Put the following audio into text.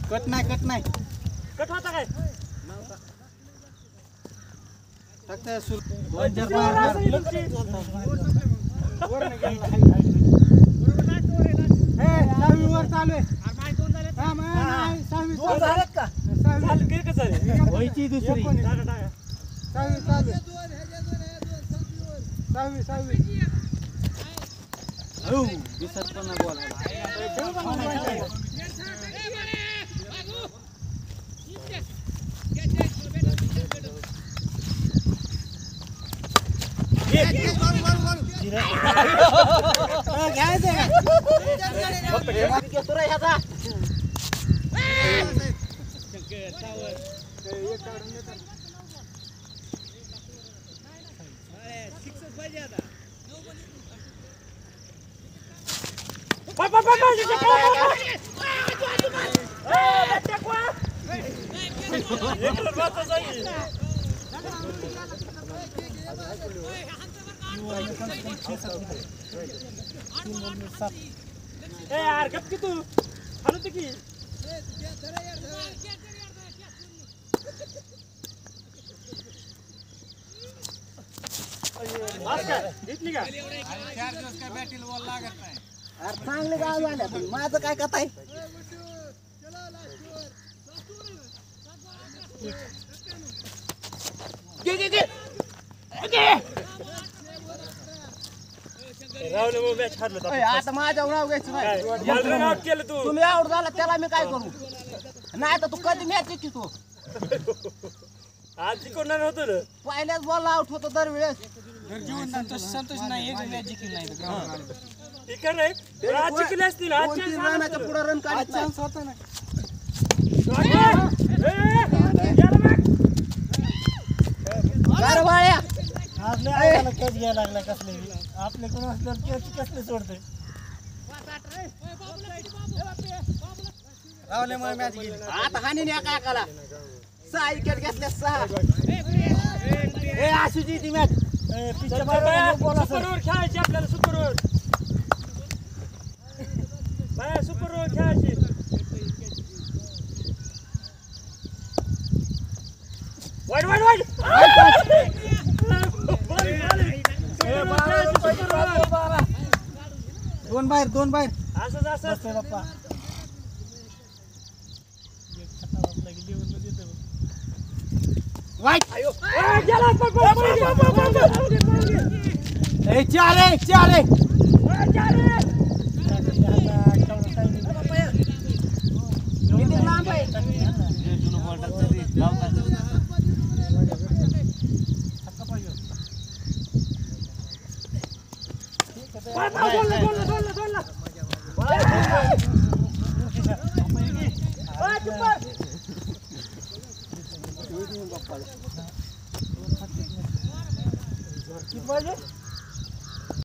cut नाही cut होता काय टाकता वर चालू आहे दुसरी सहावी दिसत पण नाही बोलायला यार गप की तू हलत की घेतली का 4 दिवस काय बॅटीला बॉल लागत नाही अरे चांगले गाव झाले पण माझं काय कथा आहे राहुल मग मॅच हरलं आता माझ्या नाव घ्यायचं नाही आउट केलं तू तुम्ही आउट झाला त्याला मी काय करू नाही तर तू कधी मॅच जिंकतो आज जिंकणार होतो ना पहिल्याच बॉल आउट होतो दरवेळेस संतोष नाही एक मॅच जिंकली नाही ठीक आहे आज जिंकले असतील आज रनाच्या पुढे रन काढत चान्स होता ना कारवाळ्या आज नाही कॅच घ्यायला लागला कसले आपले कोण असल्यावर कॅच कसले सोडते रावल्यामुळे मॅच गेली आता हानी नाही काय काला 6 विकेट घेतल्या 6 ए आशुची ती मॅच सुपरवर खेळायची आपल्याला सुपरवर बाया सुपरवर खेळायची वाईट वाईट वाईट दोन बाहेर असंच असं बाप्पा वाईट चार आहे किती लांब आहे किती पाहिजे